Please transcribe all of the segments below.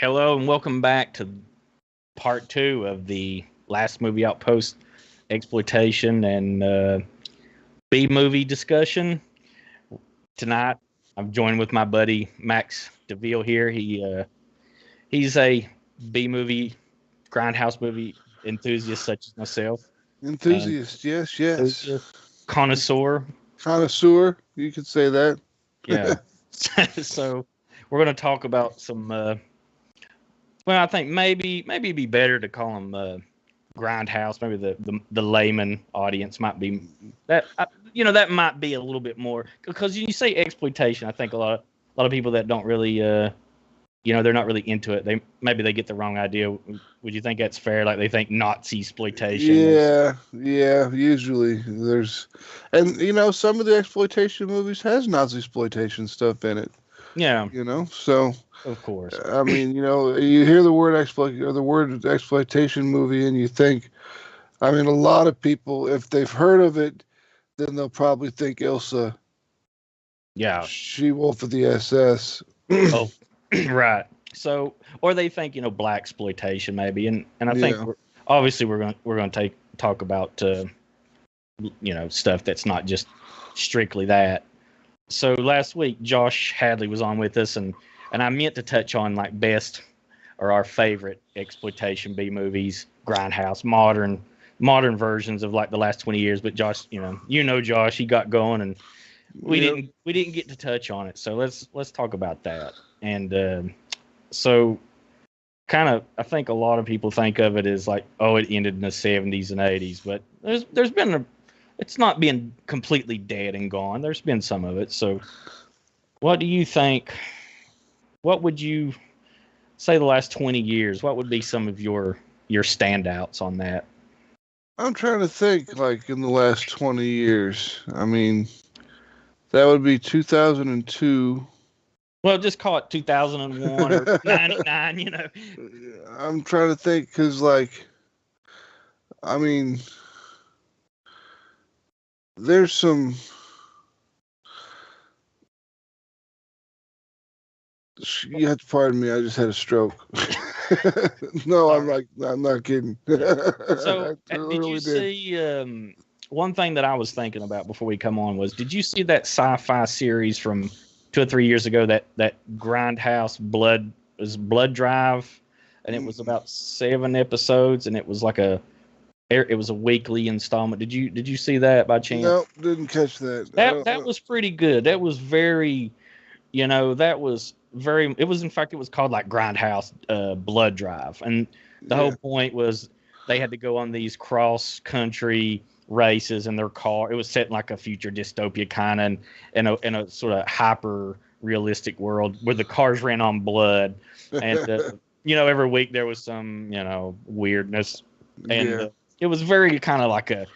Hello and welcome back to part two of the last movie outpost exploitation and B movie discussion. Tonight, I'm joined with my buddy Max DeVille here. He's a B movie, grindhouse movie enthusiast such as myself. Enthusiast, yes. Enthusiast, connoisseur. Connoisseur, you could say that. Yeah. So we're going to talk about some. Well, I think maybe it'd be better to call them grindhouse. Maybe the layman audience might be that. That might be a little bit more because you say exploitation. I think a lot of people that don't really, they're not really into it. Maybe they get the wrong idea. Would you think that's fair? Like they think Nazi exploitation. Yeah. Usually there's, and some of the exploitation movies has Nazi exploitation stuff in it. Yeah. So. Of course. I mean, you hear the word exploitation movie, and you think, a lot of people, if they've heard of it, then they'll probably think Ilsa. Yeah. She-Wolf of the SS. Oh, right. So, or they think black exploitation maybe, and I think we're going to talk about stuff that's not just strictly that. So last week, Josh Hadley was on with us, and I meant to touch on like best or our favorite exploitation B movies, grindhouse, modern versions of like the last 20 years. But Josh, Josh, he got going, and we didn't get to touch on it. So let's talk about that. And so kind of, I think a lot of people think of it as like, oh, it ended in the 70s and 80s, but there's been it's not being completely dead and gone. There's been some of it. So what do you think? What would you say the last 20 years? What would be some of your standouts on that? I'm trying to think, like, in the last 20 years. That would be 2002. Well, just call it 2001 or 99, I'm trying to think, because, there's some... You have to pardon me. I just had a stroke. No, I'm not kidding. So, did you see? One thing that I was thinking about before we come on was, did you see that sci-fi series from 2 or 3 years ago? That Grindhouse Blood Drive, and it was about 7 episodes, and it was like a weekly installment. Did you see that by chance? No, didn't catch that. That was pretty good. That was very, that was. It was called like Grindhouse Blood Drive, and the whole point was they had to go on these cross country races in their car. It was set in like a future dystopia kind of, in a sort of hyper realistic world where the cars ran on blood, and every week there was some weirdness, and it was very kind of like it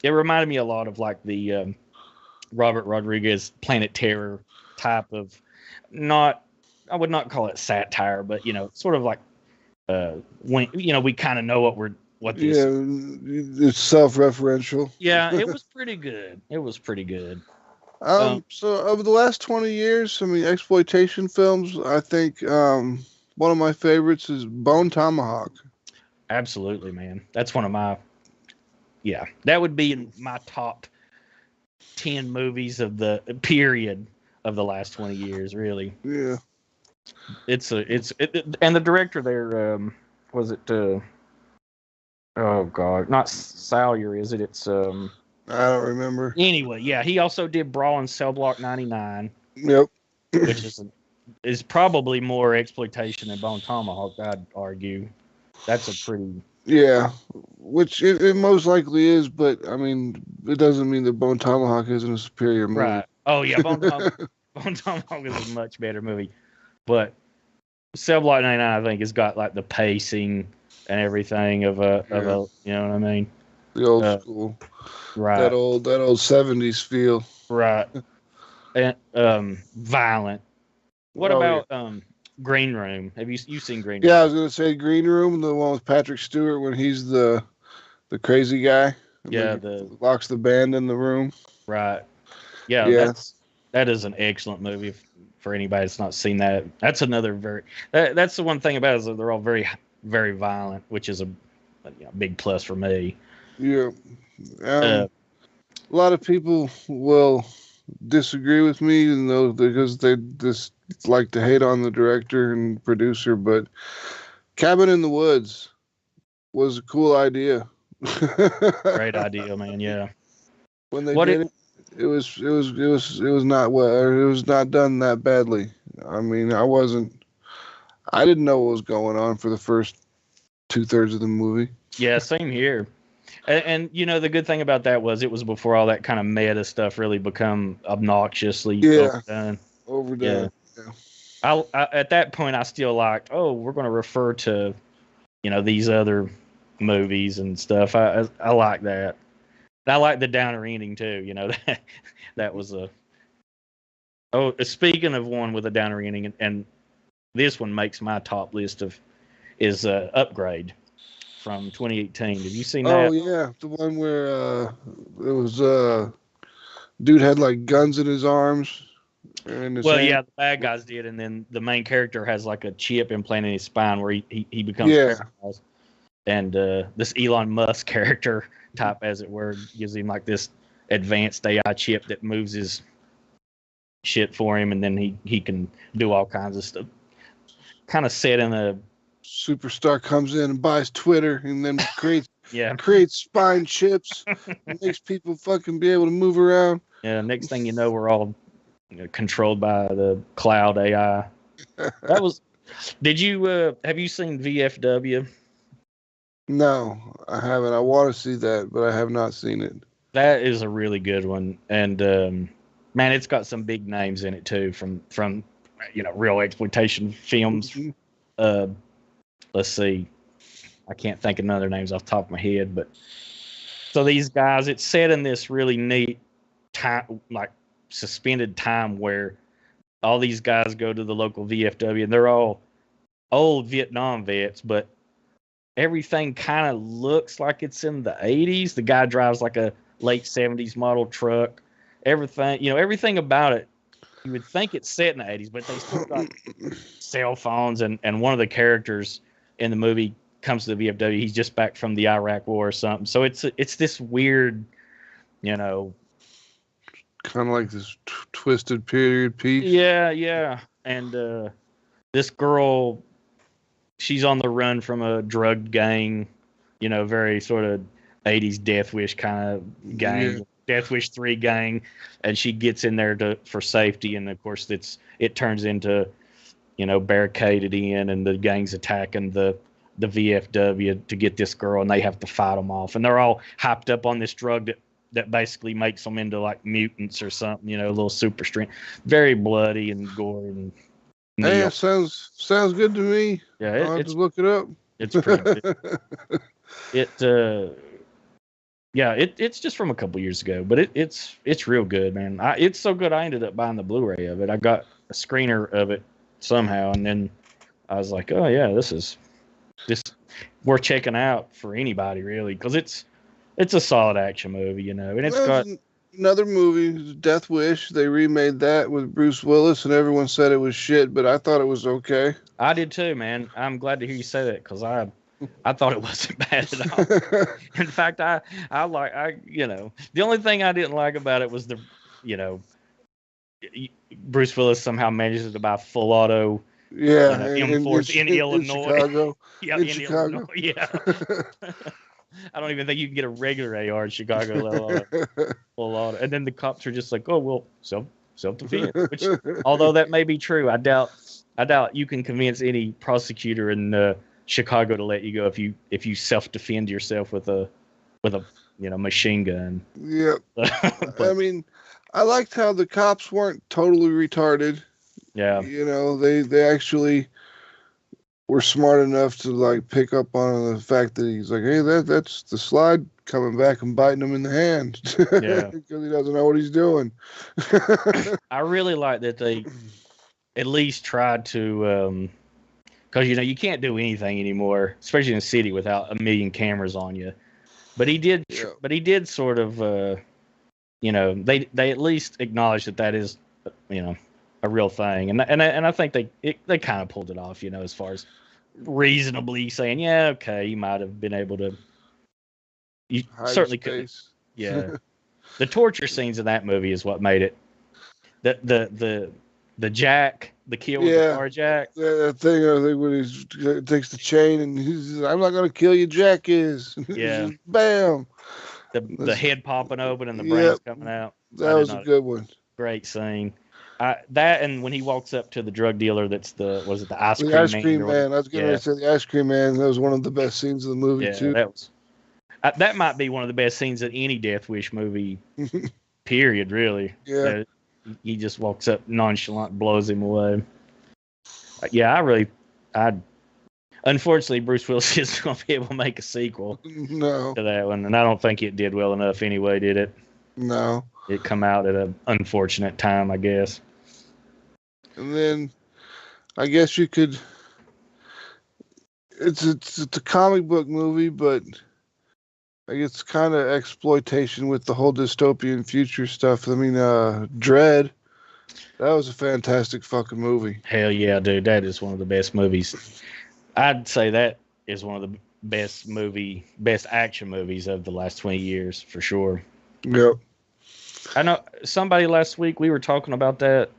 reminded me a lot of like the Robert Rodriguez Planet Terror type of. I would not call it satire, but sort of like when we kind of know what this. Yeah, it's self-referential. Yeah, it was pretty good. So over the last 20 years, exploitation films, I think one of my favorites is Bone Tomahawk. Absolutely, man. That's one of my. Yeah, that would be in my top 10 movies of the period. Of the last 20 years, really. Yeah. And the director there, was it? Oh God, not Salyer, is it? It's I don't remember. Anyway, yeah, he also did Brawl in Cell Block 99. Yep. Which is probably more exploitation than Bone Tomahawk, I'd argue. That's a pretty. Yeah, which it most likely is, but it doesn't mean that Bone Tomahawk isn't a superior movie. Right. Oh yeah, Bone Tomahawk is a much better movie, but Cell Block 99 I think has got like the pacing and everything of a you know what I mean? The old school, right? That old 70s feel, right? And violent. What about Green Room? Have you seen Green Room? Yeah, I was gonna say Green Room, the one with Patrick Stewart when he's the crazy guy. Yeah, locks the band in the room. Right. Yeah. That is an excellent movie. for anybody that's not seen that. That's another that's the one thing about it is that they're all very, very violent, which is a big plus for me. Yeah. Uh, A lot of people will disagree with me, because they just like to hate on the director and producer, but Cabin in the Woods was a cool idea. Great idea, man. Yeah. When they What did it? it, it was not well, or it was not done that badly. I mean, I didn't know what was going on for the first 2/3 of the movie. Yeah, same here. And the good thing about that was it was before all that kind of meta stuff really become obnoxiously Yeah, overdone. Yeah. overdone. Yeah. At that point I still liked. Oh, we're going to refer to these other movies and stuff. I like that. I like the downer ending too. That was a. Oh, speaking of one with a downer ending, and this one makes my top list is Upgrade from 2018. Have you seen Oh that? yeah, the one where it was dude had like guns in his arms and his Well, hand. yeah, the bad guys did, and then the main character has like a chip implanted in his spine where he becomes Yeah, paralyzed. And this Elon Musk character type, as it were, gives him like this advanced AI chip that moves his shit for him, and then he can do all kinds of stuff. Kind of set in a superstar comes in and buys Twitter and then creates yeah creates spine chips, makes people fucking be able to move around. yeah. Next thing you know, we're all controlled by the cloud AI. That was. Did you have you seen VFW? No, I haven't. I want to see that, but I have not seen it. That is a really good one, and man, it's got some big names in it too from real exploitation films. Mhm. Uh, let's see, I can't think of none of their names off the top of my head, but so these guys, it's set in this really neat time, like suspended time, where all these guys go to the local VFW, and they're all old Vietnam vets, but everything kind of looks like it's in the 80s. The guy drives like a late 70s model truck. Everything about it, you would think it's set in the 80s, but they still got cell phones. And one of the characters in the movie comes to the VFW. He's just back from the Iraq War or something. So it's this weird, Kind of like this twisted period piece. yeah. And this girl, she's on the run from a drug gang, very sort of 80s Death Wish kind of gang, Yeah. Death Wish 3 gang, and she gets in there for safety, and of course it turns into, barricaded in, and the gang's attacking the VFW to get this girl, and they have to fight them off, and they're all hyped up on this drug that basically makes them into like mutants or something, a little super strength, very bloody and gory and. Hey, it sounds good to me. Yeah, I'll have to look it up. It's pretty good. It's just from a couple years ago, but it's real good, man. It's so good I ended up buying the Blu-ray of it. I got a screener of it somehow, and then I was like, oh yeah, this worth checking out for anybody really, because it's a solid action movie, and it's got another movie, Death Wish. They remade that with Bruce Willis, and everyone said it was shit, but I thought it was okay. I did too, man. I'm glad to hear you say that, because I thought it wasn't bad at all. In fact, the only thing I didn't like about it was Bruce Willis somehow manages to buy full auto M4s in Illinois. Chicago. Yeah, in Chicago. Illinois. Yeah. I don't even think you can get a regular AR in Chicago, let alone full auto. And then the cops are just like, oh, well, self-defense. Which, although that may be true, I doubt you can convince any prosecutor in Chicago to let you go if you self-defend yourself with a machine gun. Yeah. I mean, I liked how the cops weren't totally retarded. Yeah. They actually were smart enough to like pick up on the fact that he's like, hey, that's the slide coming back and biting him in the hand. Yeah. Because he doesn't know what he's doing. I really like that they at least tried to, because you can't do anything anymore, especially in the city, without a million cameras on you. But he did. Yeah. But he did sort of. They at least acknowledge that is, a real thing, and I think they kind of pulled it off, as far as reasonably saying, yeah, okay, you might have been able to. You Higher certainly couldn't. space. Yeah, the torture scenes in that movie is what made it. The jack, the kill with the Yeah. car jack. That thing, I think, when he takes the chain and he's, I'm not gonna kill you, Jack is. Yeah, Just bam. the head popping open and the brains Yep, coming out. that I did was a not. good one. Great scene. That and when he walks up to the drug dealer, that's was it the ice The cream ice man cream or whatever? man. I was getting Yeah, ready to say the ice cream man. That was one of the best scenes of the movie yeah, too. that might be one of the best scenes in any Death Wish movie. Period. Really. Yeah. That he just walks up nonchalant, blows him away. Yeah, I unfortunately Bruce Willis isn't going to be able to make a sequel No. to that one, and I don't think it did well enough anyway. Did it? No. It come out at an unfortunate time, I guess. And then I guess you could. It's a comic book movie, but I guess it's kind of exploitation with the whole dystopian future stuff. I mean, Dread. That was a fantastic fucking movie. Hell yeah, dude! That is one of the best movies. I'd say that is one of the best action movies of the last 20 years for sure. Yep. I know somebody last week we were talking about that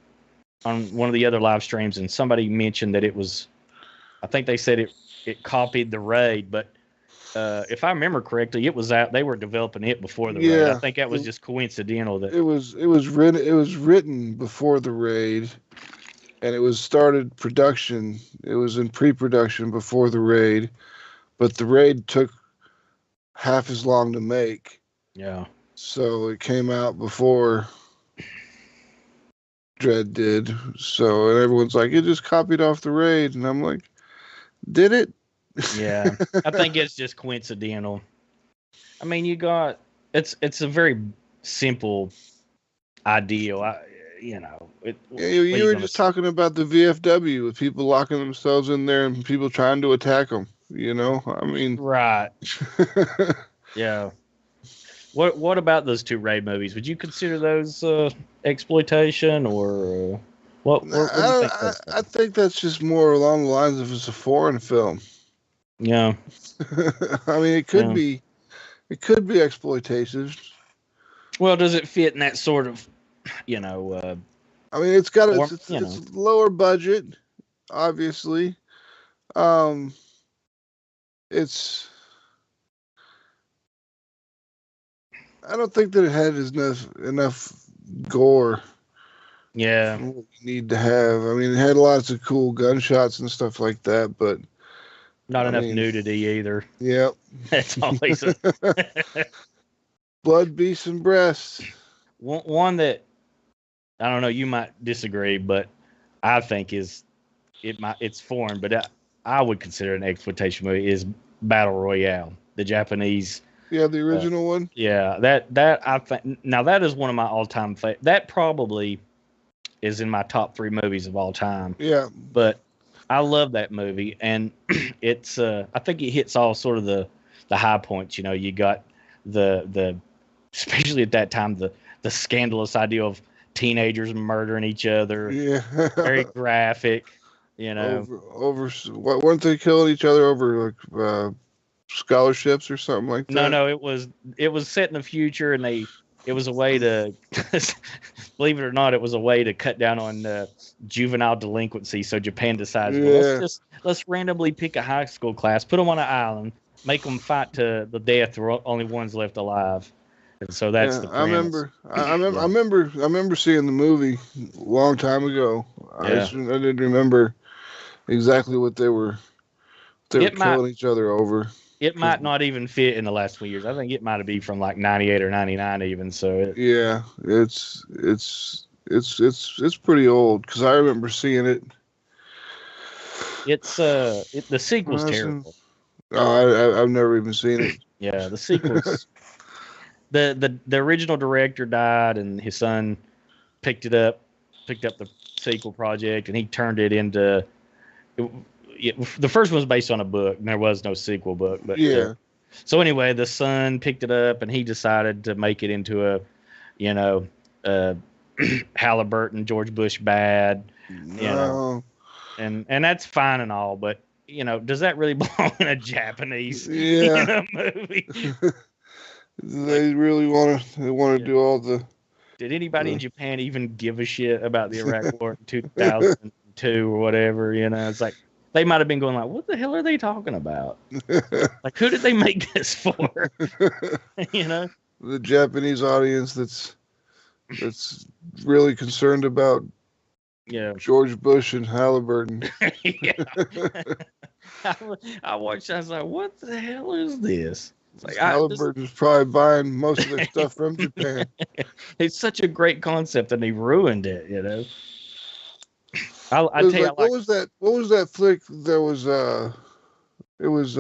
on one of the other live streams, and somebody mentioned that it was. I think they said it copied the Raid, but if I remember correctly, it was out. They were developing it before the Raid. I think that was just coincidental. That it was written before the Raid, and it was started production. It was in pre-production before the Raid, but the Raid took half as long to make. Yeah. So it came out before Dread did. So, and everyone's like, it just copied off the Raid, and I'm like, did it? Yeah, I think it's just coincidental. I mean, it's a very simple ideal. You were just talking about the VFW with people locking themselves in there and people trying to attack them. I mean, right? Yeah. What about those two Raid movies? Would you consider those exploitation or what? What do you think? I think that's just more along the lines of it's a foreign film. Yeah. I mean, it could be exploitation. Well, does it fit in that sort of, I mean, it's got it's lower budget, obviously. It's. I don't think that it had enough gore. Yeah. What you need to have. I mean, it had lots of cool gunshots and stuff like that, but not enough nudity either. Yep. That's always blood, beasts, and breasts. One that I don't know, you might disagree, but I think it's foreign, but I would consider an exploitation movie is Battle Royale, the Japanese. Yeah, the original one. Yeah, that I think now that is one of my all-time favorite. That probably is in my top 3 movies of all time. Yeah, but I love that movie, and it's I think it hits all sort of the high points. You got the especially at that time the scandalous idea of teenagers murdering each other. Yeah, very graphic. Over what weren't they killing each other over like scholarships or something like that? No, it was set in the future, and it was a way to believe it or not, it was a way to cut down on juvenile delinquency. So Japan decides, well, let's randomly pick a high school class, put them on an island, make them fight to the death, or only one's left alive. And so that's the premise. I remember seeing the movie a long time ago. I didn't remember exactly what they were killing each other over. It might not even fit in the last 2 years. I think it might be from like 98 or 99 even. So it's pretty old because I remember seeing it. It's the sequel's terrible. Oh, I've never even seen it. Yeah, the sequel's the original director died, and his son picked up the sequel project, and he turned it into. The first one was based on a book, and there was no sequel book. But so anyway, the son picked it up, and he decided to make it into a Halliburton, George Bush bad, you know, No. and that's fine and all, but does that really belong in a Japanese Yeah. movie? They really want to Yeah. do all the. Did anybody in Japan even give a shit about the Iraq War in 2002 or whatever? It's like they might have been going like, "What the hell are they talking about? Like, who did they make this for?" The Japanese audience that's really concerned about Yeah. George Bush and Halliburton. Yeah. I watched. I was like, "What the hell is this?" It's like Halliburton's probably buying most of their stuff from Japan. It's such a great concept, and they ruined it. I It tell was you, like, what was that? What was that flick? There was it was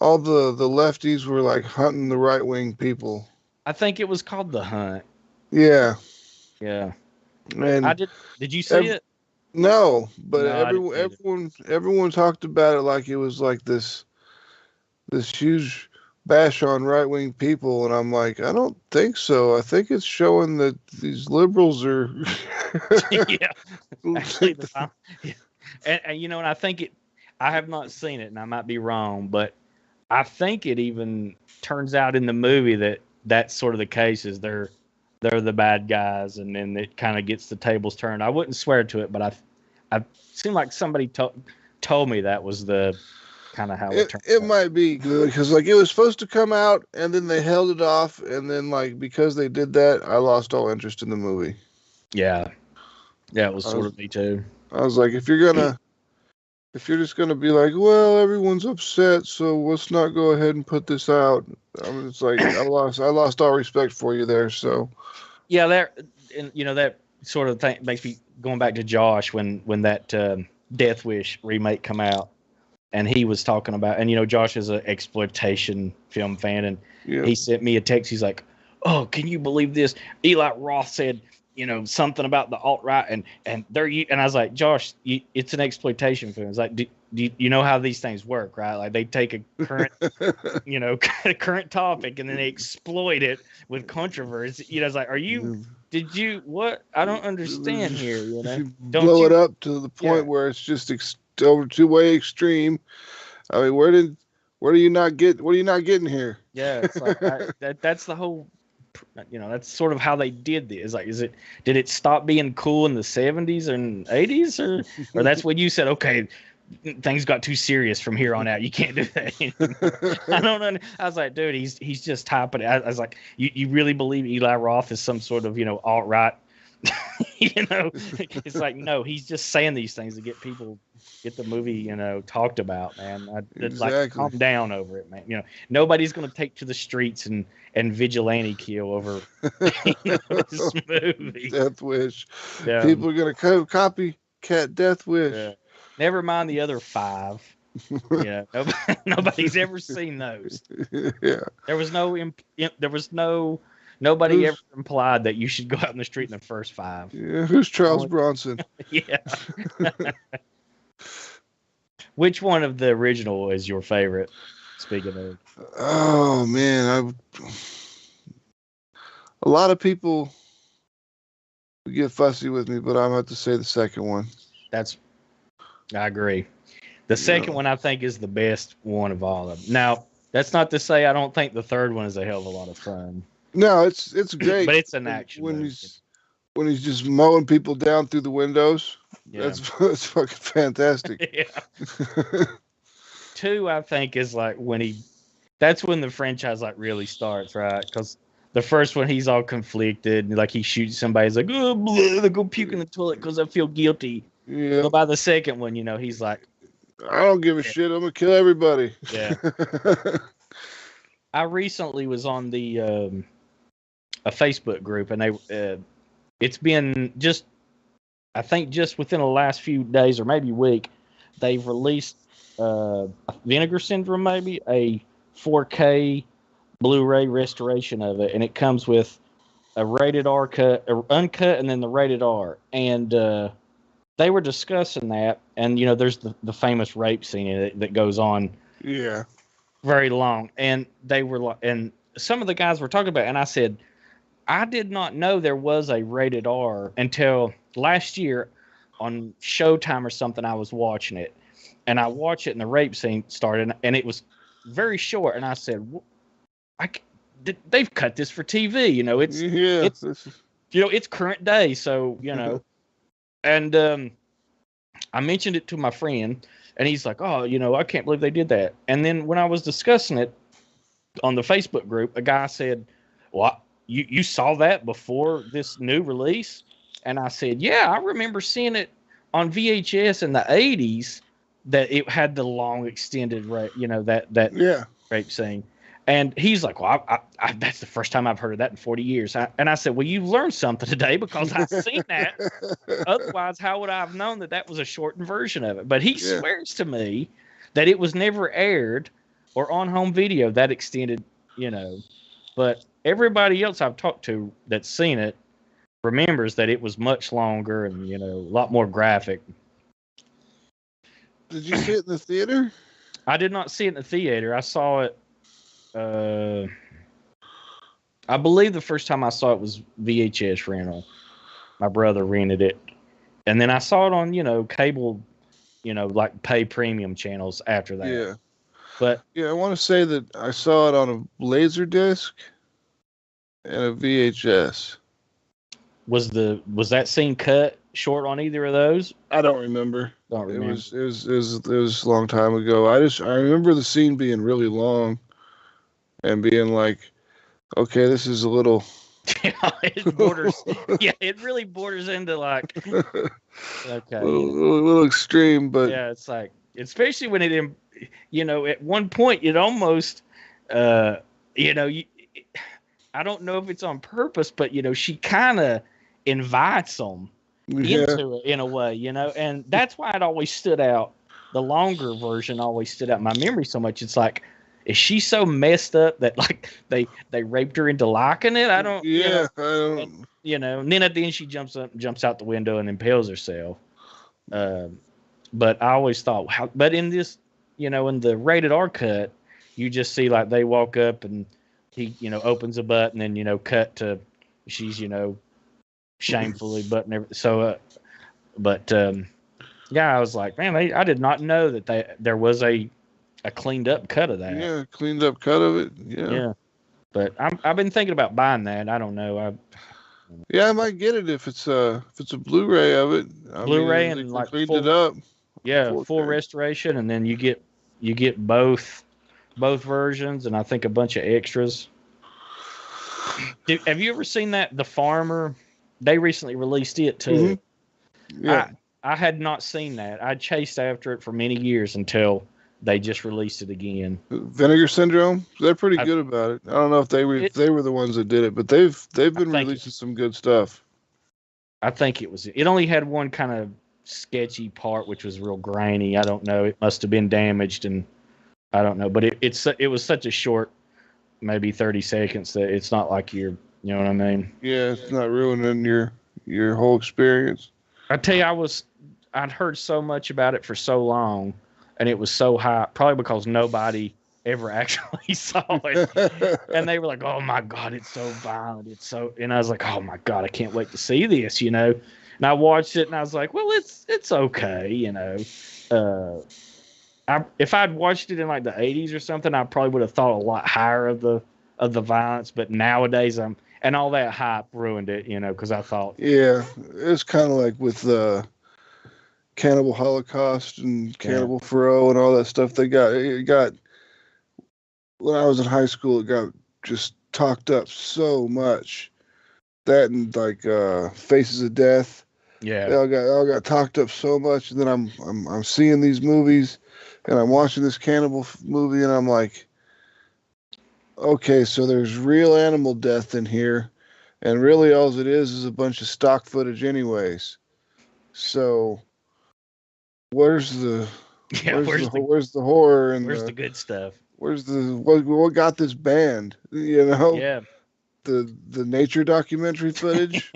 all the lefties were like hunting the right wing people. I think it was called The Hunt. Yeah, Yeah, and I did. Did you see it? No, but No, I didn't see it. everyone talked about it like it was like this huge bash on right wing people, and I'm like, I don't think so. I think it's showing that these liberals are. Yeah, actually, yeah. And and I think it. I have not seen it, and I might be wrong, but I think it even turns out in the movie that that's sort of the case. Is they're the bad guys, and then it kind of gets the tables turned. I wouldn't swear to it, but I seemed like somebody told me that was the kind of how it turned It out. might be good because like it was supposed to come out, and then they held it off, and then like because they did that, I lost all interest in the movie. Yeah, it was sort of me too. I was like, if you're just gonna be like, well, everyone's upset, so let's not go ahead and put this out. I mean, it's like I lost all respect for you there. So Yeah, and that sort of thing makes me going back to Josh when that Death Wish remake come out, and he was talking about, and Josh is an exploitation film fan, and he sent me a text. He's like, "Oh, can you believe this? Eli Roth said." Something about the alt-right and I was like, Josh, it's an exploitation film. It's like, do you know how these things work, right? Like they take a current, current topic and then they exploit it with controversy. It's like, did you, what? I don't understand here, If you Don't blow it up to the point where it's just over two-way extreme. I mean, what are you not getting here? Yeah, it's like that's the whole. That's sort of how they did this. Like, did it stop being cool in the 70s and 80s, or that's when you said, okay, things got too serious from here on out. You can't do that anymore. I don't know. I was like, dude, he's just typing it. I was like, you really believe Eli Roth is some sort of alt-right? It's like, no, he's just saying these things to get the movie talked about, man. It's Exactly. like, calm down over it, man. Nobody's going to take to the streets and vigilante kill over this movie. Death Wish. Yeah. People are going to copycat Death Wish. Yeah. Never mind the other 5. Yeah, nobody's ever seen those. Yeah. Nobody ever implied that you should go out in the street in the first 5. Yeah, who's Charles Bronson? Yeah. Which one of the original is your favorite? Speaking of. Oh man, a lot of people get fussy with me, but I'm going to have to say the second one. I agree. The second one I think is the best one of all of them. Now, that's not to say I don't think the third one is a hell of a lot of fun. No, it's great. But it's an action when movie. When he's just mowing people down through the windows. Yeah. That's fucking fantastic. Yeah. 2, I think, is like that's when the franchise like really starts, right? Because the first one, he's all conflicted. Like he shoots somebody, he's like, oh, blah, go puke in the toilet because I feel guilty. Yeah. But by the second one, he's like, I don't give a shit. I'm gonna kill everybody. Yeah. I recently was on the a Facebook group, and they it's been just, I think, just within the last few days or maybe week, they've released Vinegar Syndrome, maybe a 4K Blu-ray restoration of it, and it comes with a rated R cut, uncut, and then the rated R. And they were discussing that, and there's the famous rape scene in it that goes on, very long. And they were, and some of the guys were talking about it, and I said, I did not know there was a rated R until last year on Showtime or something. I was watching it, and I watched it, and the rape scene started, and it was very short. And I said, they've cut this for TV. You know, Yeah, it's it's current day, so and I mentioned it to my friend, and he's like, "Oh, I can't believe they did that." And then when I was discussing it on the Facebook group, a guy said, "Well, you saw that before this new release?" And I said, "Yeah, I remember seeing it on VHS in the '80s. That it had the long extended rape, that yeah. rape scene." And he's like, "Well, that's the first time I've heard of that in 40 years." And I said, "Well, you learned something today because I've seen that. Otherwise, how would I have known that was a shortened version of it?" But he swears to me that it was never aired or on home video that extended, But everybody else I've talked to that's seen it remembers that it was much longer and, a lot more graphic. Did you see it in the theater? I did not see it in the theater. I saw it. I believe the first time I saw it was VHS rental. My brother rented it, and then I saw it on cable, like pay premium channels after that. Yeah, but I want to say that I saw it on a laser disc and a VHS. Was that scene cut short on either of those? I don't remember. Don't remember. It was a long time ago. I remember the scene being really long, and being like, okay, this is a little. Yeah, it borders. Yeah, it really borders into like. Okay. A little extreme, but yeah, it's like, especially when at one point it almost, I don't know if it's on purpose, but she kind of invites them into it in a way, and that's why it always stood out. The longer version always stood out in my memory so much. It's like, is she so messed up that like they raped her into liking it? I don't. Yeah, I don't. And then at the end she jumps out the window and impales herself. But I always thought, wow. But in this, in the rated R cut, you just see like they walk up and he, opens a butt and then cut to she's shamefully butting everything. So, I was like, man, I did not know that there was a cleaned up cut of that. Yeah, cleaned up cut of it. Yeah. Yeah. But I've been thinking about buying that. I don't know. I might get it if it's a Blu-ray of it. Blu-ray and like cleaned it up. Yeah, 4K. Full restoration, and then you get both versions, and I think a bunch of extras. Have you ever seen that The Farmer? They recently released it too. Mm-hmm. Yeah, I had not seen that. I chased after it for many years until they just released it again. Vinegar Syndrome. They're pretty good about it. I don't know if they were the ones that did it, but they've been releasing some good stuff. I think it was. It only had one kind of sketchy part, which was real grainy. I don't know. It must have been damaged, and I don't know. But it was such a short, maybe 30 seconds, that it's not like you know what I mean? Yeah, it's not ruining your whole experience. I tell you, I'd heard so much about it for so long, and it was so high, probably because nobody ever actually saw it. And they were like, "Oh my God, it's so violent. It's so," and I was like, "Oh my God, I can't wait to see this," And I watched it and I was like, well, it's okay, if I'd watched it in like the 80s or something, I probably would have thought a lot higher of the violence. But nowadays and all that hype ruined it, because I thought. Yeah, it's kind of like with Cannibal Holocaust and Cannibal Pharaoh and all that stuff. It got when I was in high school, it got just talked up so much. That and like Faces of Death. Yeah, they all got talked up so much, and then I'm seeing these movies, and I'm watching this cannibal movie, and I'm like, okay, so there's real animal death in here, and really all it is a bunch of stock footage, anyways. So, where's the horror and where's the good stuff? Where's what got this banned? Yeah. The nature documentary footage.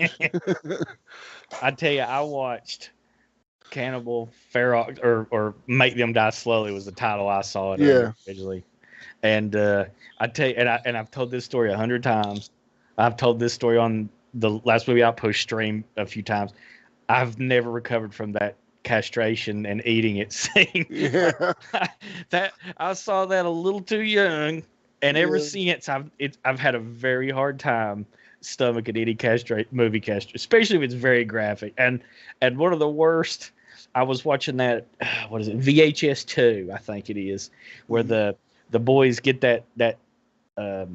I tell you, I watched Cannibal Pharaoh or Make Them Die Slowly was the title I saw it originally. And I tell you, and I've told this story 100 times. I've told this story on the last movie outpost stream a few times. I've never recovered from that castration and eating it scene. Yeah. That I saw that a little too young, and ever Yeah. since I've had a very hard time stomaching any movie castration, especially if it's very graphic. And one of the worst. I was watching that. What is it? VHS 2, I think it is, where Mhm. the boys get that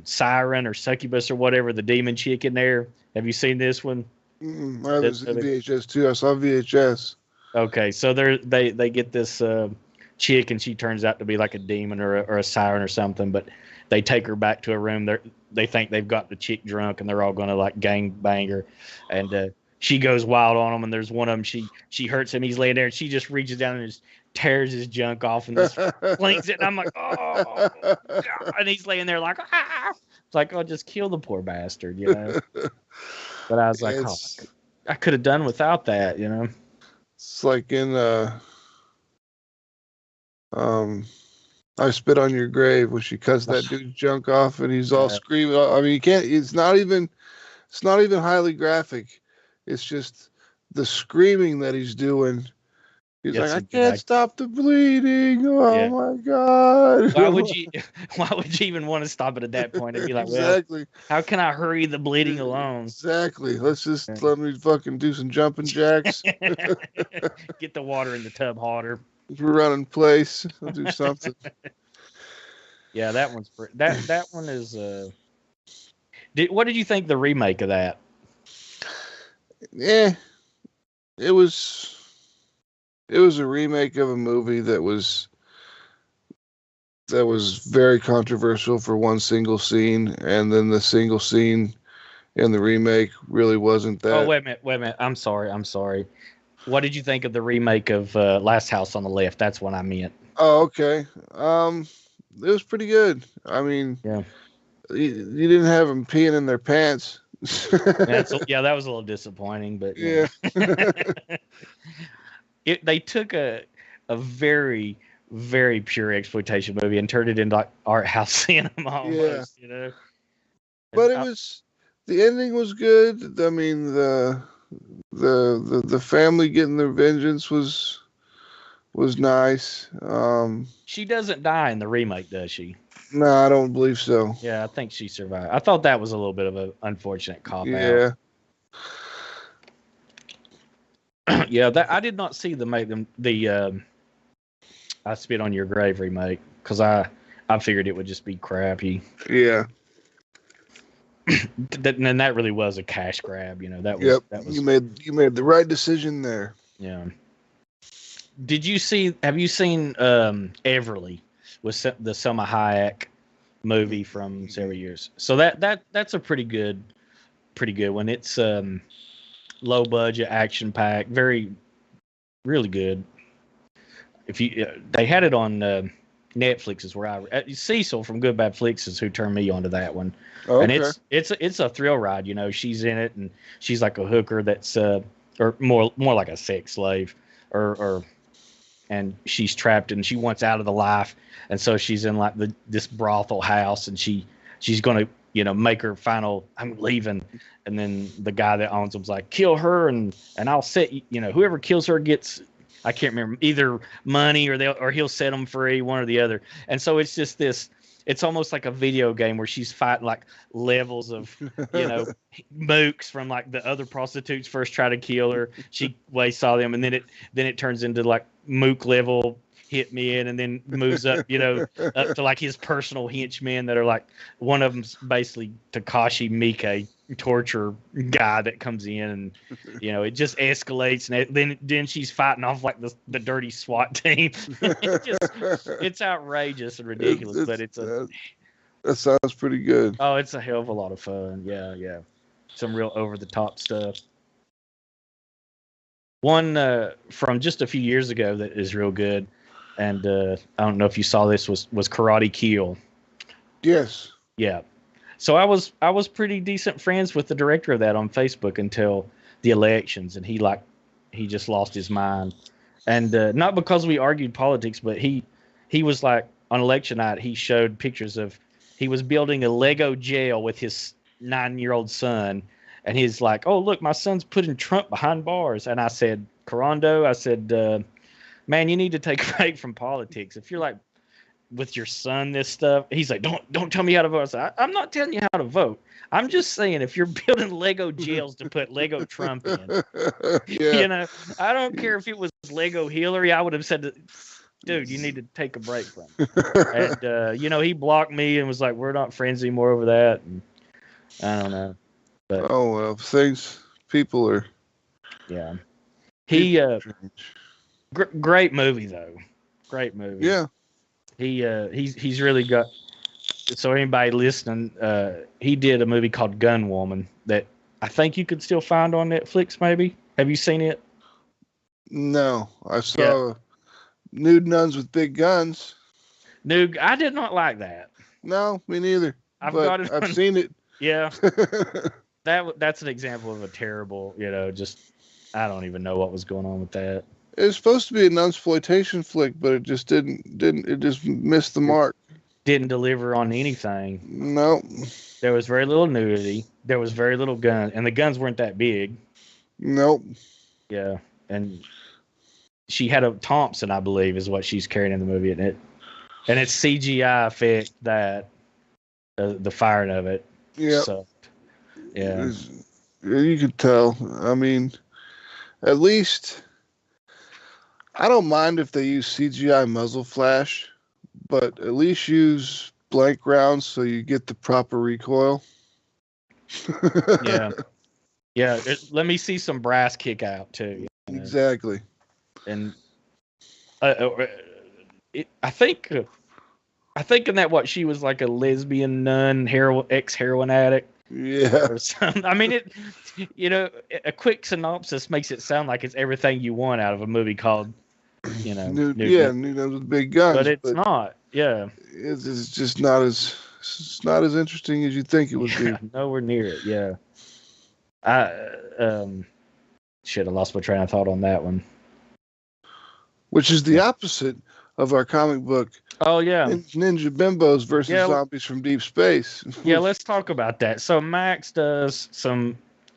siren or succubus or whatever, the demon chick in there. Have you seen this one? I haven't seen VHS too. I saw VHS. Okay, so they get this chick, and she turns out to be like a demon or a siren or something. But they take her back to a room. They think they've got the chick drunk, and they're all going to like gang bang her. And she goes wild on him. And there's one of them. She hurts him. He's laying there, and she just reaches down and just tears his junk off and just flings it. And I'm like, oh God. And he's laying there like, ah. It's like, oh, just kill the poor bastard, you know. But I was like, oh, I could have done without that, you know. It's like in I Spit on Your Grave when she cuts that dude's junk off and he's all screaming. I mean, you can't. It's not even highly graphic. It's just the screaming that he's doing. He's like, I can't stop the bleeding. Oh my God. Why would you even want to stop it at that point and be like, exactly. Well, how can I hurry the bleeding along? Exactly. Let me fucking do some jumping jacks. Get the water in the tub hotter. If we're running place, I'll do something. Yeah, that one's that one is. What did you think the remake of that? Yeah, it was a remake of a movie that was very controversial for one single scene, and then the single scene in the remake really wasn't that. Oh, wait a minute. I'm sorry. What did you think of the remake of Last House on the Left? That's what I meant. Oh, okay. It was pretty good. I mean, yeah, you didn't have them peeing in their pants. That was a little disappointing, but yeah. They took a very, very pure exploitation movie and turned it into like art house cinema almost, you know. But the ending was good. I mean, the family getting their vengeance was nice. She doesn't die in the remake, does she? No, I don't believe so. Yeah, I think she survived. I thought that was a little bit of an unfortunate cop out. Yeah. Yeah, I did not see the I Spit on Your Grave remake because I figured it would just be crappy. Yeah. And that really was a cash grab, you know. That was you made the right decision there. Yeah. Have you seen Everly with the Selma Hayek movie from several years? So that's a pretty good one. It's low budget, action packed, really good. If they had it on Netflix is where Cecil from Good Bad Flicks is who turned me onto that one. Oh, okay. And it's a thrill ride, you know. She's in it and she's like a hooker that's or more like a sex slave and she's trapped and she wants out of the life, and so she's in like this brothel house, and she's gonna, you know, make her final I'm leaving, and then the guy that owns them's like, kill her and I'll set you know, whoever kills her gets, I can't remember, either money or he'll set them free, one or the other. And so it's just this. It's almost like a video game where she's fighting like levels of, you know, mooks from like the other prostitutes first try to kill her. She saw them, and then it turns into like mook level hit me in, and then moves up, you know, up to like his personal henchmen that are like, one of them's basically Takashi Miike, torture guy that comes in, and you know, it just escalates, and then she's fighting off like the dirty SWAT team. It's outrageous and ridiculous, but that sounds pretty good. Oh, it's a hell of a lot of fun. Yeah, some real over the top stuff. One from just a few years ago that is real good, and I don't know if you saw this, was Karate Kill. Yes. Yeah. So I was pretty decent friends with the director of that on Facebook until the elections, and he just lost his mind. And not because we argued politics, but he was like, on election night, he showed pictures of, he was building a Lego jail with his 9-year-old son, and he's like, "Oh, look, my son's putting Trump behind bars." And I said, "Corondo," I said, "Man, you need to take a break from politics. If you're like with your son this stuff," he's like, "Don't tell me how to vote." I said, "I'm not telling you how to vote. I'm just saying if you're building Lego jails to put Lego Trump in, Yeah. I don't care if it was Lego Hillary. I would have said, dude, you need to take a break from it." And he blocked me and was like, "We're not friends anymore over that." And I don't know, but Oh well, people are. yeah, People great movie though, great movie. Yeah. He's really got. So anybody listening, he did a movie called Gun Woman that I think you could still find on Netflix. Maybe have you seen it? No, I saw nude nuns with big guns. I did not like that. No, me neither. I've seen it. Yeah, that's an example of a terrible. Just I don't even know what was going on with that. It was supposed to be an Untitled flick, but it just didn't. It just missed the mark. Didn't deliver on anything. No. There was very little nudity. There was very little gun, and the guns weren't that big. Nope. Yeah, and she had a Thompson, I believe, is what she's carrying in the movie, and it's CGI effect that the firing of it. Yeah. Sucked. Yeah. You could tell. I mean, at least I don't mind if they use CGI muzzle flash, but at least use blank rounds so you get the proper recoil. Yeah. Yeah. Let me see some brass kick out too. Exactly. And I think in that she was like a lesbian nun, ex-heroin addict. Yeah. Or something. I mean, a quick synopsis makes it sound like it's everything you want out of a movie called, Nude Nuns with big guns. But it's not. Yeah. It's just not as interesting as you think it would be. Nowhere near it. Yeah. I lost my train of thought on that one. Which is the opposite of our comic book. Oh yeah. Ninja Bimbos versus Zombies from Deep Space. Yeah, let's talk about that. So Max does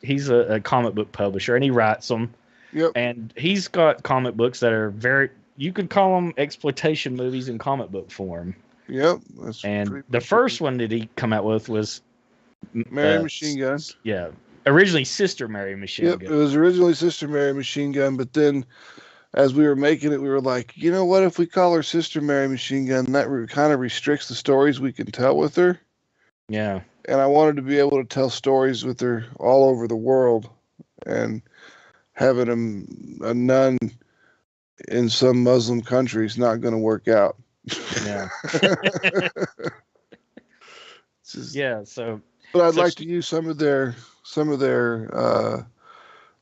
he's a comic book publisher and he writes them. Yep. And he's got comic books that are you could call them exploitation movies in comic book form. Yep. And the first one that he come out with was Mary Machine Gun. Yeah. Originally Sister Mary Machine Gun. It was originally Sister Mary Machine Gun, but then as we were making it, we were like, you know what? If we call her Sister Mary Machine Gun, that kind of restricts the stories we can tell with her. Yeah. And I wanted to be able to tell stories with her all over the world. And having a nun in some Muslim country is not going to work out. Yeah. Yeah. So. But I'd like to use some of their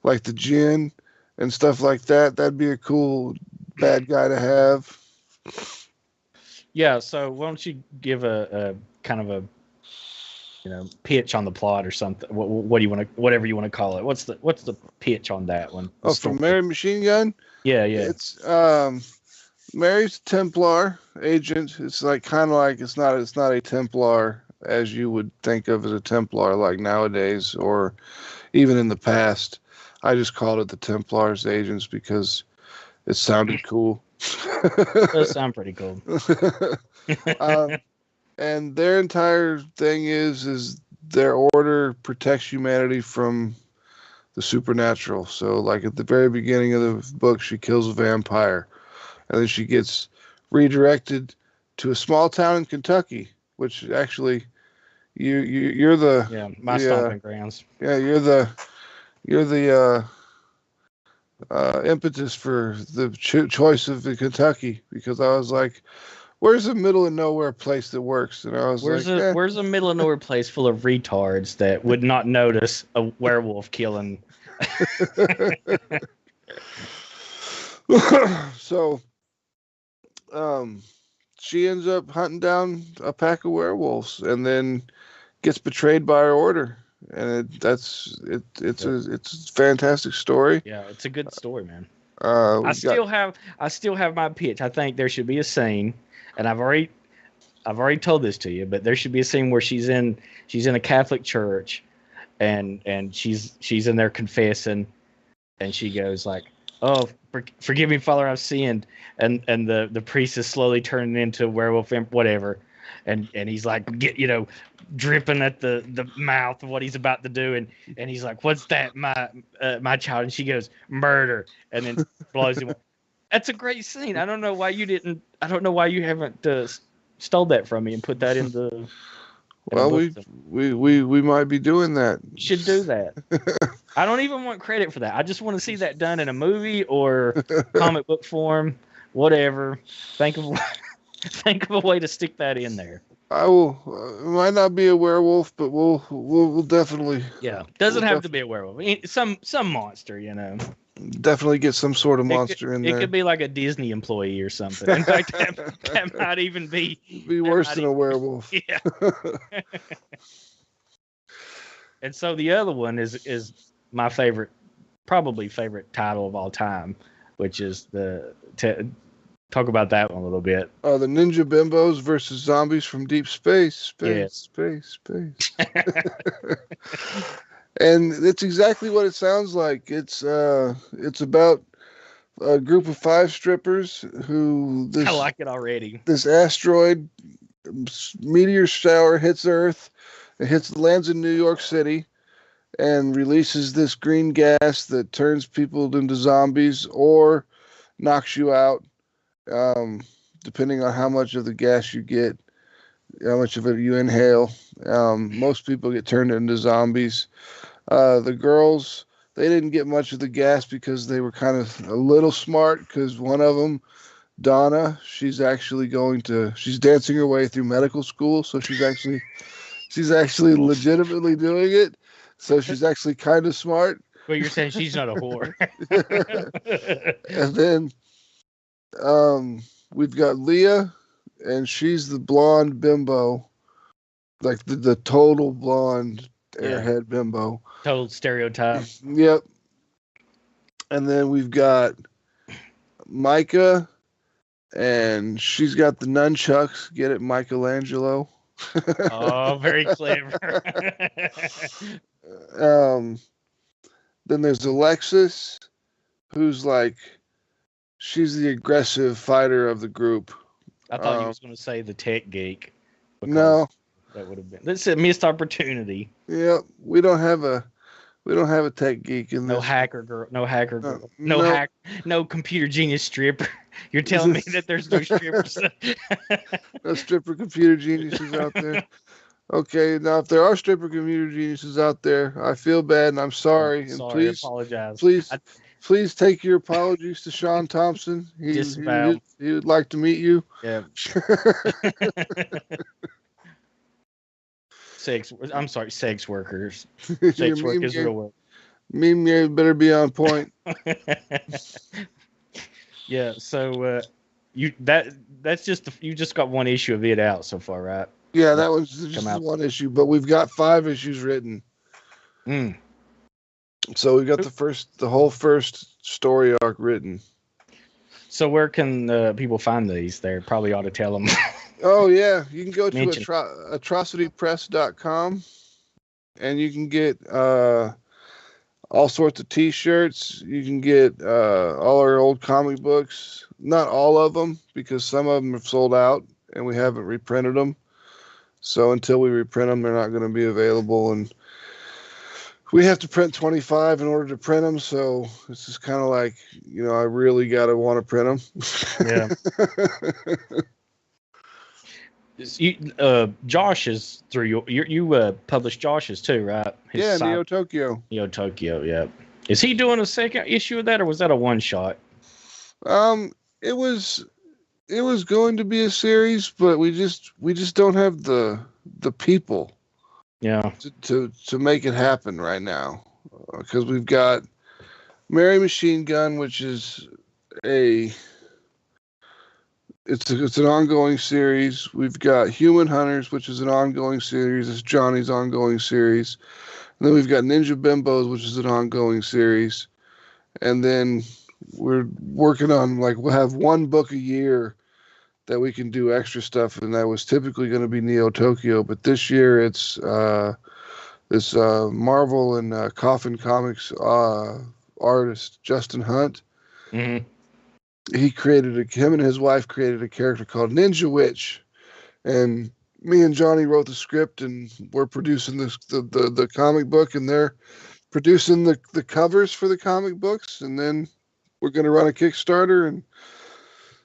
like the jinn and stuff like that. That'd be a cool bad guy to have. Yeah, so why don't you give a kind of a pitch on the plot or something? What do you want to, whatever you want to call it? What's the pitch on that one? Oh, from Mary Machine Gun? Yeah. It's Mary's a Templar agent. It's it's not a Templar as you would think of as a Templar like nowadays or even in the past. I just called it the Templars agents because it sounded cool. It does sound pretty cool. And their entire thing is their order protects humanity from the supernatural. So like at the very beginning of the book, she kills a vampire and then she gets redirected to a small town in Kentucky, which actually you're the my stomping grounds. Yeah, you're the impetus for the choice of the Kentucky because I was like, where's a middle of nowhere place that works? And I was where's a middle of nowhere place full of retards that would not notice a werewolf killing? So, she ends up hunting down a pack of werewolves and then gets betrayed by her order. And it's a fantastic story. Yeah, it's a good story, man. I still have my pitch. I think there should be a scene, and I've already told this to you, but there should be a scene where she's in a Catholic church, and she's in there confessing, and she goes like, "Oh, forgive me, Father, I've sinned," and the priest is slowly turning into a werewolf, whatever, and he's like, dripping at the mouth of what he's about to do, and he's like, "What's that, my child?" And she goes, "Murder," and then blows him. That's a great scene. I don't know why you didn't. I don't know why you haven't stole that from me and put that in the. Well, we might be doing that. You should do that. I don't even want credit for that. I just want to see that done in a movie or comic book form, whatever. Think of a way to stick that in there. I will. It might not be a werewolf, but we'll definitely. Yeah, doesn't have to be a werewolf. Some monster, Definitely get some sort of monster in there. It could be like a Disney employee or something. In fact, that might even be worse than a werewolf. Yeah. And so the other one is my favorite, probably favorite title of all time, which is talk about that one a little bit. The Ninja Bimbos versus Zombies from Deep Space. Space. And it's exactly what it sounds like. It's about a group of 5 strippers who I like it already. This asteroid meteor shower hits Earth. It lands in New York City and releases this green gas that turns people into zombies or knocks you out, depending on how much of the gas you get, how much of it you inhale. Most people get turned into zombies. The girls, they didn't get much of the gas because they were kind of a little smart, because one of them, Donna, she's dancing her way through medical school, so she's actually legitimately doing it. So she's actually kind of smart. But you're saying she's not a whore. And then we've got Leah, and she's the blonde bimbo, like the total blonde airhead bimbo. Total stereotype. Yep. And then we've got Micah, and she's got the nunchucks. Get it, Michelangelo? Oh, very clever. Then there's Alexis, who's she's the aggressive fighter of the group. I thought you was going to say the tech geek. No. That would have been. This is a missed opportunity. Yeah, we don't have a tech geek in this. No hacker girl. No computer genius stripper. You're telling me that there's no strippers. No stripper computer geniuses out there. Okay, now if there are stripper computer geniuses out there, I feel bad and I'm sorry. And please apologize. Please take your apologies to Shawn Thompson. He would like to meet you. Yeah. Sex workers. Sex work is real work. Meme better be on point. Yeah, so you just got one issue of it out so far, right? Yeah, that was just one issue, but we've got 5 issues written. So we got the whole first story arc written. So where can people find these? They probably ought to tell them. Oh yeah, you can go to atrocitypress.com, and you can get all sorts of T-shirts. You can get all our old comic books. Not all of them, because some of them have sold out and we haven't reprinted them. So until we reprint them, they're not going to be available, and we have to print 25 in order to print them. So it's just kind of like, I really got to want to print them. Yeah. Josh is through you published Josh's too, right? Yeah, Neo Tokyo. Neo Tokyo, yeah. Is he doing a second issue of that, or was that a one shot? It was going to be a series, but we just don't have the people. Yeah. To make it happen right now, because we've got Mary Machine Gun, which is it's an ongoing series. We've got Human Hunters, which is an ongoing series. It's Johnny's ongoing series. And then we've got Ninja Bimbos, which is an ongoing series. And then we're working on, we'll have one book a year that we can do extra stuff, and that was typically going to be Neo Tokyo, but this year it's this Marvel and Coffin Comics artist Justin Hunt. Mm-hmm. Him and his wife created a character called Ninja Witch, and me and Johnny wrote the script, and we're producing the comic book, and they're producing the covers for the comic books, and then we're going to run a Kickstarter and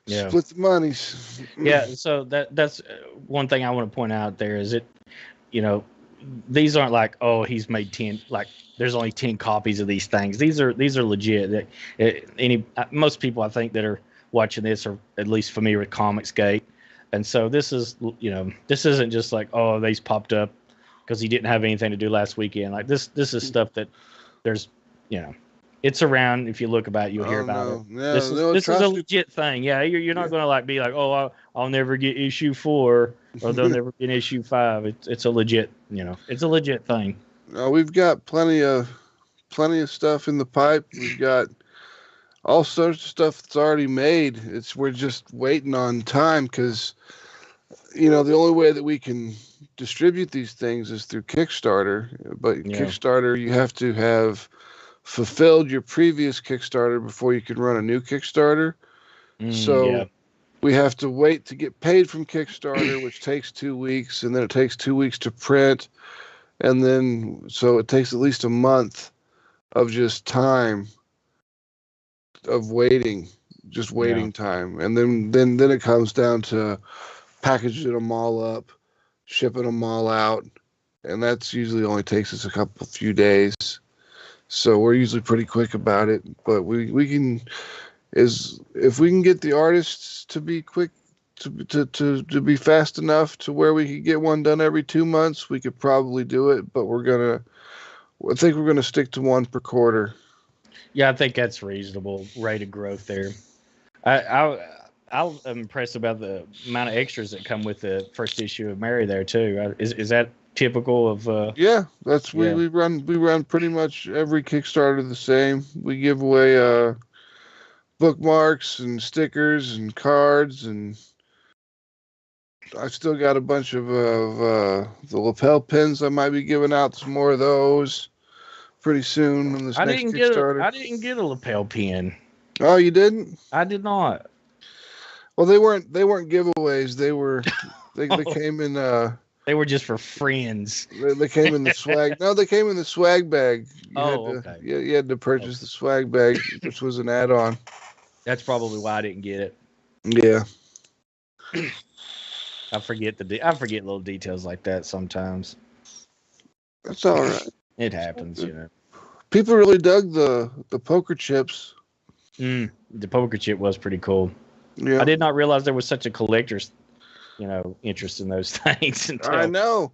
split the monies. Yeah, so that's one thing I want to point out there is these aren't like, oh, he's made 10, like there's only 10 copies of these things. These are legit. Most people I think that are watching this are at least familiar with Comicsgate. And so this isn't just like, oh, these popped up because he didn't have anything to do last weekend. Like this is stuff that there's, it's around. If you look about it, you'll hear about it. Yeah, this is a legit thing. Yeah, you're not going to like be like, oh, I'll never get issue 4 or they'll never get issue 5. It's a legit, it's a legit thing. We've got plenty of stuff in the pipe. We've got all sorts of stuff that's already made. We're just waiting on time because, the only way that we can distribute these things is through Kickstarter. But Kickstarter, you have to have fulfilled your previous Kickstarter before you can run a new Kickstarter. We have to wait to get paid from Kickstarter, which takes 2 weeks, and then it takes 2 weeks to print. And then, so it takes at least a month of just time of waiting, time. And then it comes down to packaging them all up, shipping them all out. And that's usually only takes us a few days. So we're usually pretty quick about it, but we can, if we can get the artists to be quick, to be fast enough to where we could get one done every 2 months, we could probably do it. But I think we're gonna stick to one per quarter. Yeah, I think that's reasonable rate of growth there. I'm impressed about the amount of extras that come with the first issue of Mary there too. Is that typical of? Yeah, we run pretty much every Kickstarter the same. We give away bookmarks and stickers and cards, and I've still got a bunch of the lapel pins I might be giving out some more of those pretty soon on this next Kickstarter. I didn't get a lapel pin. Oh, you didn't? I did not. Well, they weren't giveaways. They came in. They were just for friends. They came in the swag. No, they came in the swag bag. Okay. You had to purchase the swag bag, which was an add-on. That's probably why I didn't get it. Yeah. I forget little details like that sometimes. That's all right. It happens, People really dug the poker chips. The poker chip was pretty cool. Yeah. I did not realize there was such a collector's, interest in those things. I know.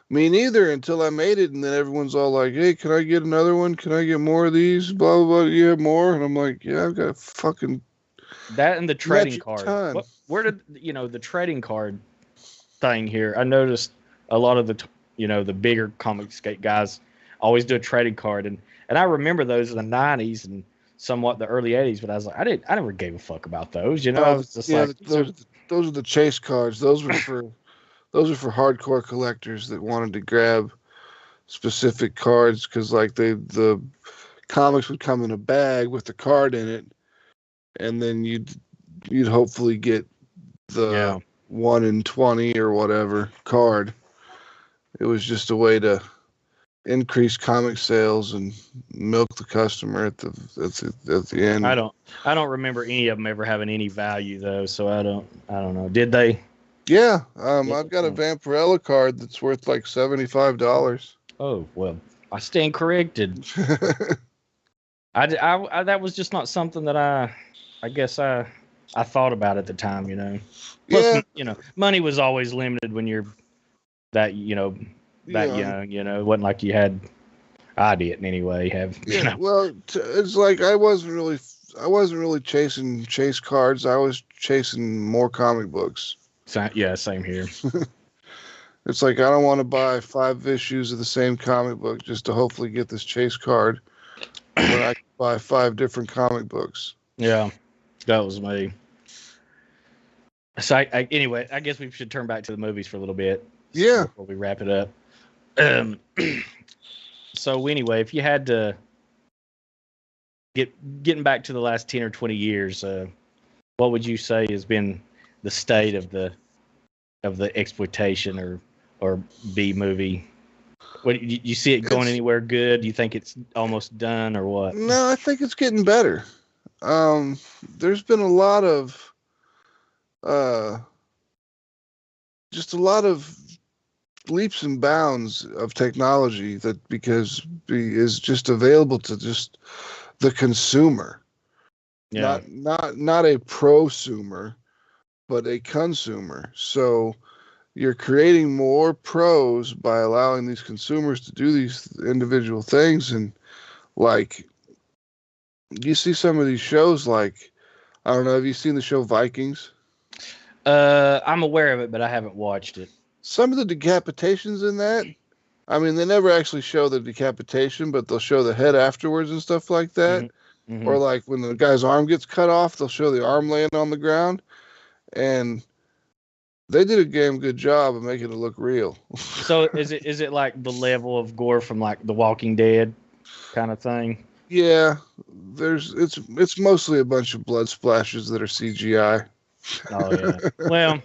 Me neither until I made it, and then everyone's all like, "Hey, can I get another one? Can I get more of these? Blah blah blah. You have more?" And I'm like, "Yeah, I've got fucking that and the trading card." Where did the trading card thing here? I noticed a lot of the bigger Comicsgate guys always do a trading card, and I remember those in the '90s and somewhat the early '80s. But I was like, I never gave a fuck about those. I was just like, those are the chase cards. Those were for hardcore collectors that wanted to grab specific cards because like the comics would come in a bag with the card in it, and then you'd hopefully get the 1 in 20 or whatever card. It was just a way to increase comic sales and milk the customer at the end. I don't remember any of them ever having any value though, so I don't know. Did they? Yeah, I've got a Vampirella card that's worth like $75. Oh well, I stand corrected. I that was just not something that I guess I thought about at the time. Plus, money was always limited when you're that young. It wasn't like you had. I didn't anyway. Well, it's like I wasn't really chasing chase cards. I was chasing more comic books. Yeah, same here. It's like I don't want to buy 5 issues of the same comic book just to hopefully get this chase card when I can buy 5 different comic books. Yeah, that was me. So anyway, I guess we should turn back to the movies for a little bit. Yeah. Before we wrap it up. So anyway, if you had to getting back to the last 10 or 20 years, what would you say has been the state of the exploitation or B movie? What you see it going anywhere good? Do you think it's almost done or what? No, I think it's getting better. There's been a lot of just a lot of leaps and bounds of technology that is just available to just the consumer. Yeah. Not a prosumer, but a consumer. So you're creating more pros by allowing these consumers to do these individual things. And like, you see some of these shows, like, I don't know, have you seen the show Vikings? I'm aware of it, but I haven't watched it. Some of the decapitations in that, I mean, they never actually show the decapitation, but they'll show the head afterwards and stuff like that. Mm-hmm. Mm-hmm. Or like when the guy's arm gets cut off, they'll show the arm laying on the ground. And they did a damn good job of making it look real. So is it like the level of gore from like The Walking Dead kind of thing? Yeah, it's mostly a bunch of blood splashes that are CGI. Oh yeah. Well,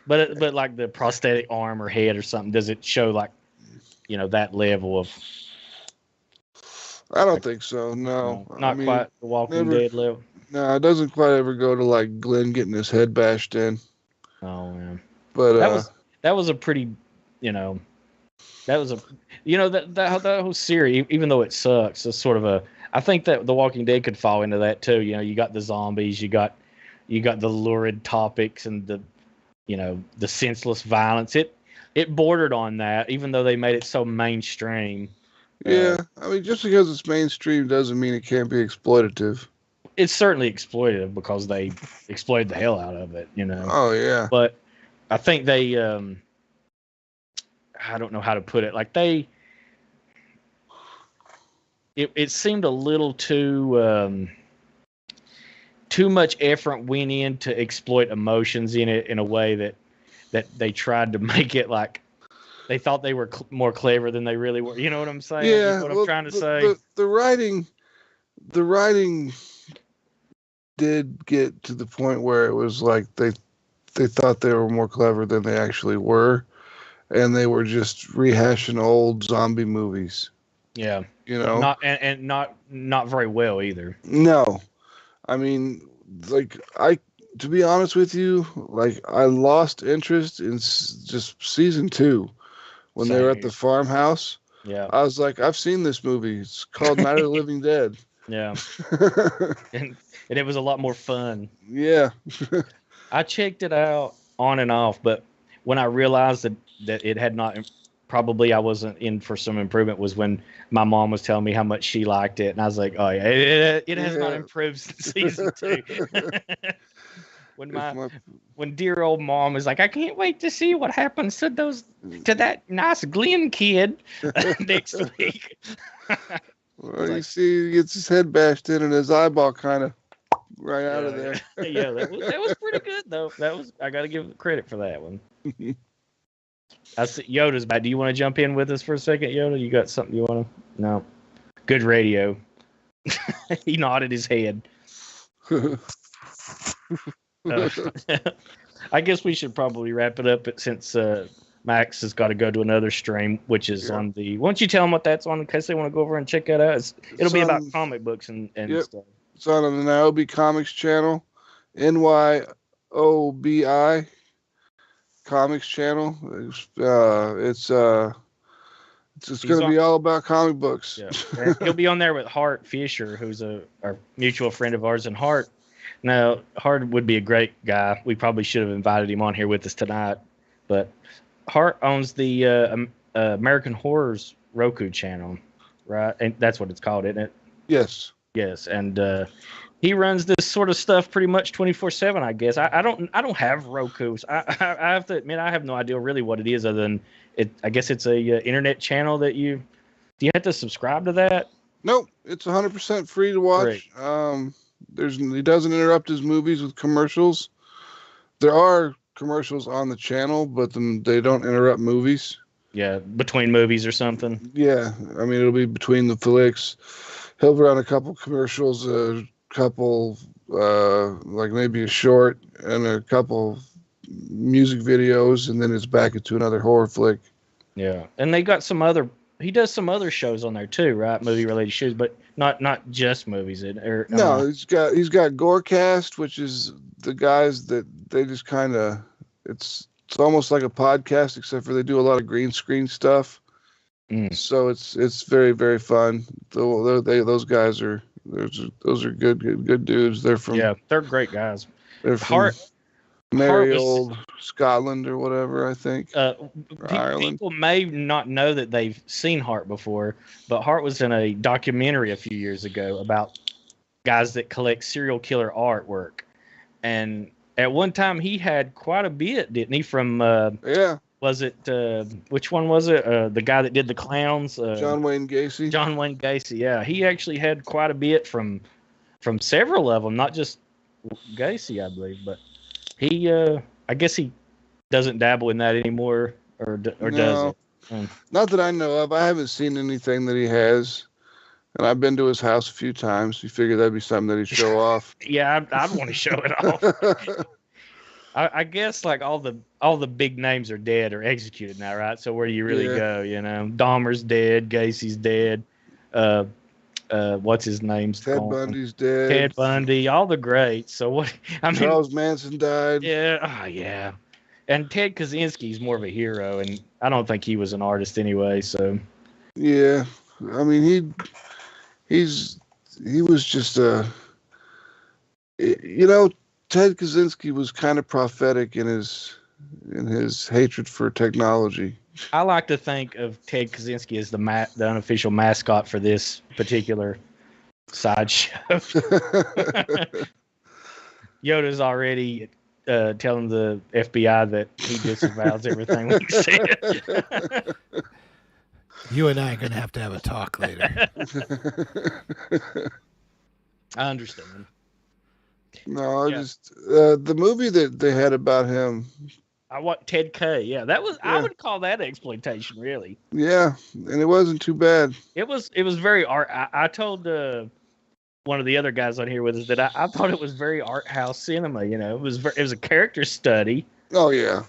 but like the prosthetic arm or head or something, does it show like, that level of? I don't think so. No, not quite The Walking Dead level. No, it doesn't quite ever go to like Glenn getting his head bashed in. Oh man. But that was a pretty, that was a, that whole series, even though it sucks, it's sort of I think that The Walking Dead could fall into that too. You got the zombies, you got the lurid topics and the senseless violence. It bordered on that, even though they made it so mainstream. Yeah, I mean, just because it's mainstream doesn't mean it can't be exploitative. It's certainly exploitative because they exploited the hell out of it, Oh yeah. But I think they, I don't know how to put it. Like it seemed a little too much effort went in to exploit emotions in it in a way that they tried to make it like they thought they were more clever than they really were. You know what I'm saying? Yeah. What I'm trying to say. The writing did get to the point where it was like they thought they were more clever than they actually were, and they were just rehashing old zombie movies. Yeah. Not very well either. No. I mean, like, to be honest with you, like, I lost interest in just season 2 when they were at the farmhouse. Yeah. I was like, I've seen this movie. It's called Night of the Living Dead. Yeah. and it was a lot more fun. Yeah. I checked it out on and off, but when I realized that it had not, probably I wasn't in for some improvement, was when my mom was telling me how much she liked it, and I was like, oh yeah, it has not improved since season 2. When dear old mom is like, I can't wait to see what happens to that nice Glenn kid next week. Well, you see, he gets his head bashed in and his eyeball kind of right out of there. Yeah, that was pretty good though. I got to give credit for that one. I see Yoda's back. Do you want to jump in with us for a second, Yoda? You got something you want to? No. Good radio. He nodded his head. I guess we should probably wrap it up since Max has got to go to another stream, which is on the. Why don't you tell them what that's on in case they want to go over and check that out? It'll be about comic books and stuff. It's on the Niobe Comics channel, NYOBI Comics channel. It's going to be all about comic books. Yeah. He'll be on there with Hart Fisher, who's our mutual friend of ours, and Hart. Now, Hart would be a great guy. We probably should have invited him on here with us tonight. But Hart owns the American Horrors Roku channel, right? And that's what it's called, isn't it? Yes. Yes, and he runs this sort of stuff pretty much 24/7. I guess I don't have Roku's. I have to admit I have no idea really what it is other than it. I guess it's a internet channel that do you have to subscribe to that? Nope, it's 100% free to watch. Great. He doesn't interrupt his movies with commercials. There are commercials on the channel, but they don't interrupt movies. Yeah, between movies or something. Yeah, I mean, it'll be between the flicks. He'll run a couple commercials, a couple, like maybe a short, and a couple music videos, and then it's back into another horror flick. Yeah, and they got some other. He does some other shows on there too, right? Movie related shows, but not just movies. No, he's got Gorecast, which is the guys that they just kind of it's almost like a podcast, except for they do a lot of green screen stuff. So it's very, very fun. Those guys are those are good dudes. They're great guys. They're from merry old Scotland or whatever, I think. Ireland. People may not know that they've seen Hart before, but Hart was in a documentary a few years ago about guys that collect serial killer artwork, and at one time he had quite a bit, didn't he? From was it which one was it? The guy that did the clowns, John Wayne Gacy. John Wayne Gacy. Yeah, he actually had quite a bit from several of them, not just Gacy, I believe, but he I guess he doesn't dabble in that anymore, or does it? Not that I know of. I haven't seen anything that he has, and I've been to his house a few times. You figure that'd be something that he'd show off. Yeah, I'd want to show it off. I guess like all the big names are dead or executed now, right? So where do you really go? You know, Dahmer's dead, Gacy's dead. What's his name's Ted Bundy's dead. Ted Bundy, all the greats. So what? I mean, Charles Manson died. Yeah, yeah. And Ted Kaczynski's more of a hero, and I don't think he was an artist anyway. So yeah, I mean he was just Ted Kaczynski was kind of prophetic in his hatred for technology. I like to think of Ted Kaczynski as the unofficial mascot for this particular sideshow. Yoda's already telling the FBI that he disavows everything we said. You and I are going to have a talk later. I understand. No, just the movie that they had about him. I want Ted K. Yeah, that was. Yeah. I would call that exploitation, really. Yeah, and it wasn't too bad. It was very art. I told one of the other guys on here with us that I thought it was very art house cinema. You know, it was a character study. Oh yeah.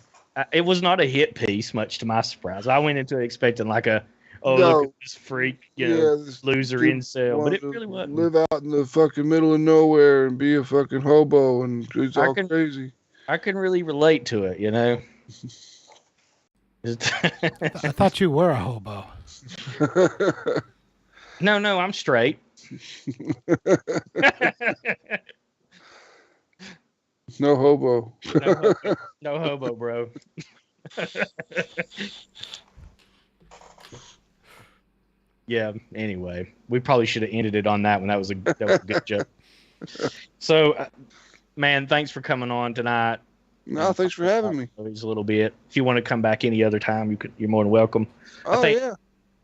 It was not a hit piece, much to my surprise. I went into it expecting like look at this freak, this loser incel, but it really wasn't. Live out in the fucking middle of nowhere and be a fucking hobo, and it's all crazy. I can really relate to it, you know. I thought you were a hobo. No, I'm straight. No hobo. No hobo, bro. Yeah, anyway, we probably should have ended it on that one. That was a good joke. So, man, thanks for coming on tonight. No, thanks for having me. A little bit. If you want to come back any other time, you're more than welcome. I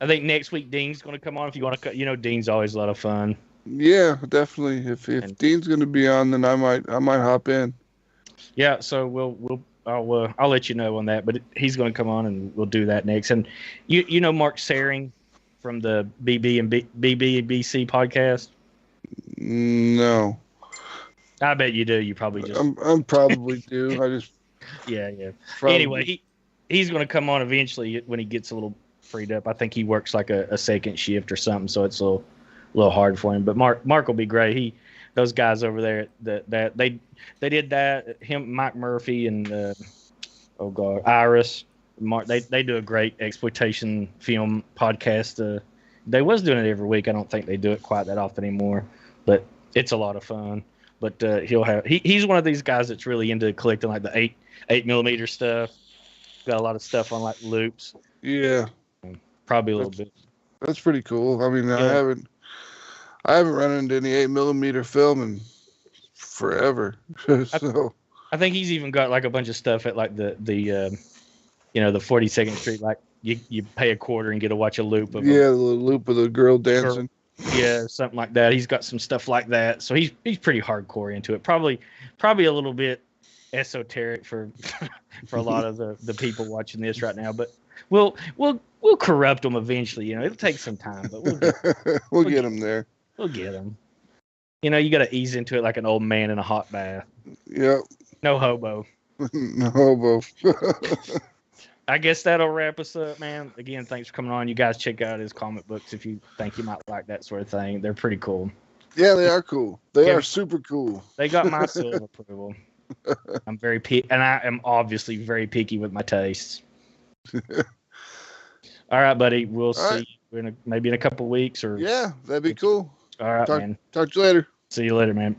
think next week Dean's going to come on. If you want to, Dean's always a lot of fun. Yeah, definitely. If Dean's going to be on, then I might hop in. Yeah, so I'll let you know on that. But he's going to come on, and we'll do that next. And you know Mark Saring from the BC podcast? No. I bet you do. You probably just. I'm probably do. I just. Yeah. Probably. Anyway, he's going to come on eventually when he gets a little freed up. I think he works like a second shift or something, so it's a little hard for him. But Mark will be great. Those guys over there that they did that. Him, Mike Murphy, and Iris. Mark, they do a great exploitation film podcast. They was doing it every week. I don't think they do it quite that often anymore, but it's a lot of fun. But he's one of these guys that's really into collecting like the 8mm stuff. Got a lot of stuff on like loops. Yeah, probably a little bit. That's pretty cool. I mean, yeah. I haven't run into any 8mm film in forever. So I think he's even got like a bunch of stuff at like the 42nd Street. Like you pay $0.25 and get to watch a loop of the loop of the girl dancing. Yeah, something like that. He's got some stuff like that. So he's pretty hardcore into it. Probably a little bit esoteric for for a lot of the people watching this right now. But we'll corrupt them eventually. You know, it'll take some time, but we'll get them there. We'll get them. You know, you got to ease into it like an old man in a hot bath. Yep. No hobo. No hobo. I guess that'll wrap us up, man. Again, thanks for coming on. You guys check out his comic books if you think you might like that sort of thing. They're pretty cool. Yeah, they are cool. They are super cool. They got my seal of approval. I'm very and I am obviously very picky with my tastes. All right, buddy. We'll see you maybe in a couple of weeks or. Yeah, that'd be cool. All right, man. Talk to you later. See you later, man.